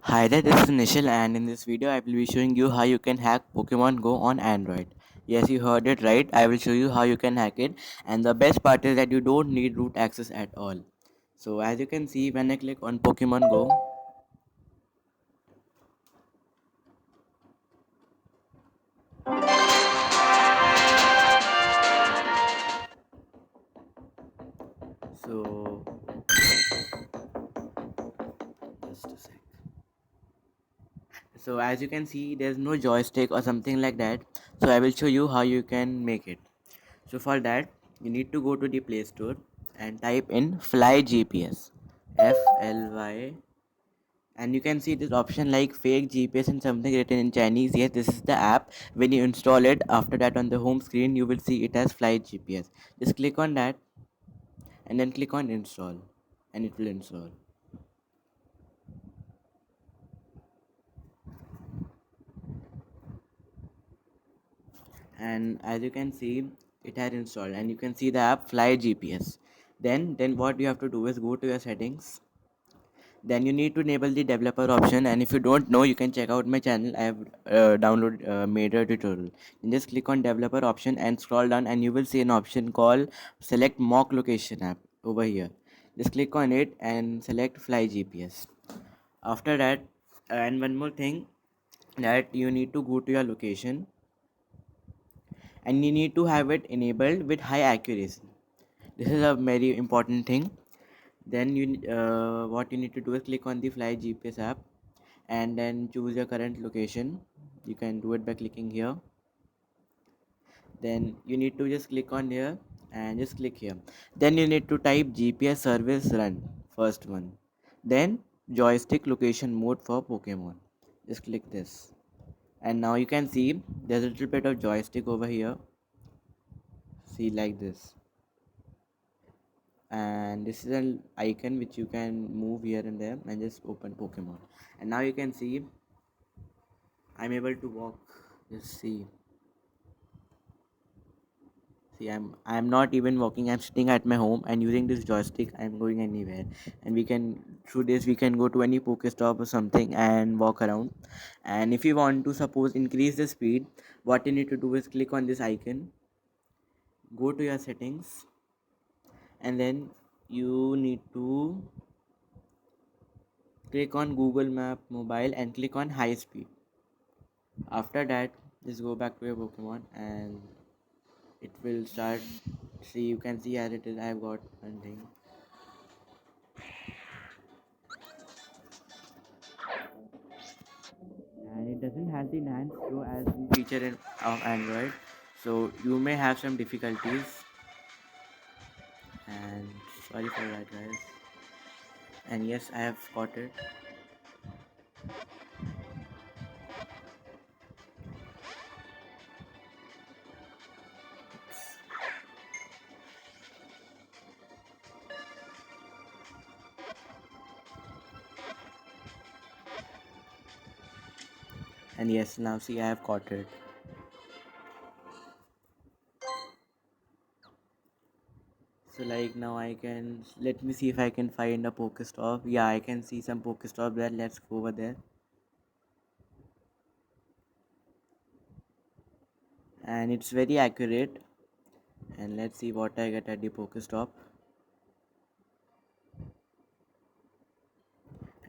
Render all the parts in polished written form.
Hi there, this is Nishil, and in this video I will be showing you how you can hack Pokemon Go on Android. Yes, you heard it right. I will show you how you can hack it, and the best part is that you don't need root access at all. So as you can see, when I click on Pokemon Go, so just a sec. So as you can see, there's no joystick or something like that. So I will show you how you can make it. So for that, you need to go to the Play Store and type in Fly GPS. FLY, and you can see this option like fake GPS and something written in Chinese. Yes, this is the app. When you install it, after that on the home screen you will see it as Fly GPS. Just click on that and then click on install, and it will install. And as you can see, it has installed, and you can see the app Fly GPS. Then what you have to do is go to your settings. Then you need to enable the developer option, and if you don't know, you can check out my channel. I have made a tutorial. You just click on developer option and scroll down, and you will see an option called select mock location app over here. Just click on it and select Fly GPS. After that, and one more thing, that you need to go to your location, and you need to have it enabled with high accuracy. This is a very important thing. Then what you need to do is click on the Fly GPS app and then choose your current location. You can do it by clicking here. Then you need to just click on here and just click here. Then you need to type GPS service run, first one. Then joystick location mode for Pokemon. Just click this, and now you can see there's a little bit of joystick over here. See, like this. And this is an icon which you can move here and there and just open Pokemon. And now you can see I'm able to walk. Just see, I'm not even walking. I'm sitting at my home and using this joystick. I'm going anywhere, and we can through this we can go to any Pokestop or something and walk around. And if you want to suppose increase the speed, what you need to do is click on this icon, go to your settings, and then you need to click on Google Map Mobile and click on high speed. After that, just go back to your Pokemon and it will start. See, you can see as it is. I've got one thing, and it doesn't have the enhanced flow as the feature in of Android. So you may have some difficulties, and sorry for that, guys. And yes, I have got it. And yes, now see, I have caught it. So like now I can let me see if I can find a Pokestop. Yeah, I can see some Pokestop there. Let's go over there. And it's very accurate. And let's see what I get at the Pokestop.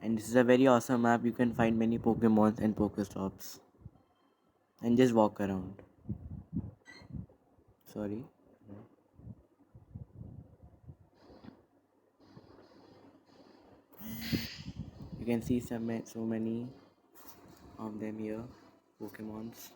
And this is a very awesome map. You can find many Pokemons and Pokestops and just walk around. Sorry. You can see so many of them here, Pokemons.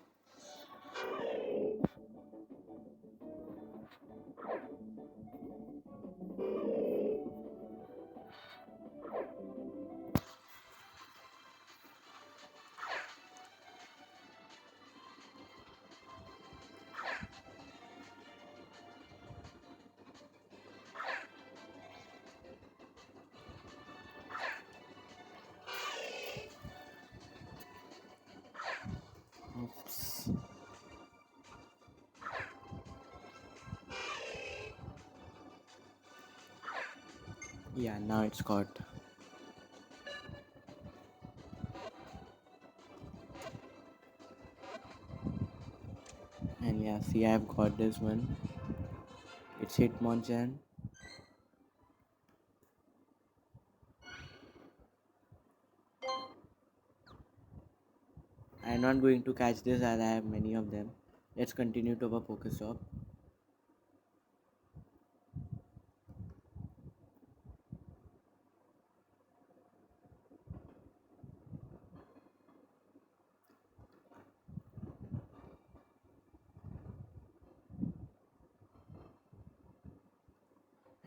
Oops. Yeah, now it's caught. Yeah, see, I've got this one. It's Hitmonchan. I'm not going to catch this as I have many of them. Let's continue to our Pokestop.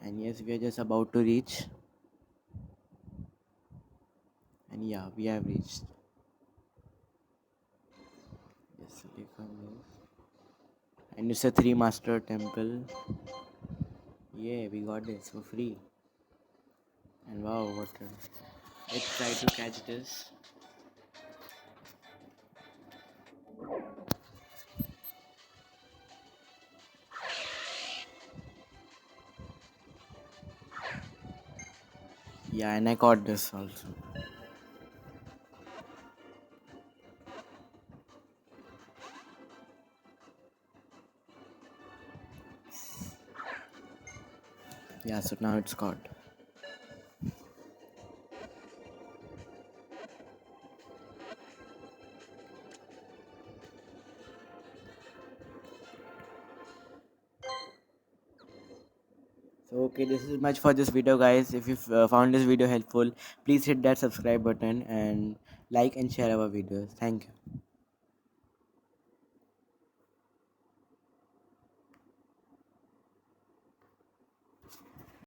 And yes, we are just about to reach. And yeah, we have reached. Yes, click on this. And it's a 3 master temple. Yeah, we got this for free. And wow, what let's try to catch this. Yeah, and I caught this also. Yeah, so now it's caught. So okay, this is much for this video, guys. If you found this video helpful, please hit that subscribe button and like and share our videos. Thank you.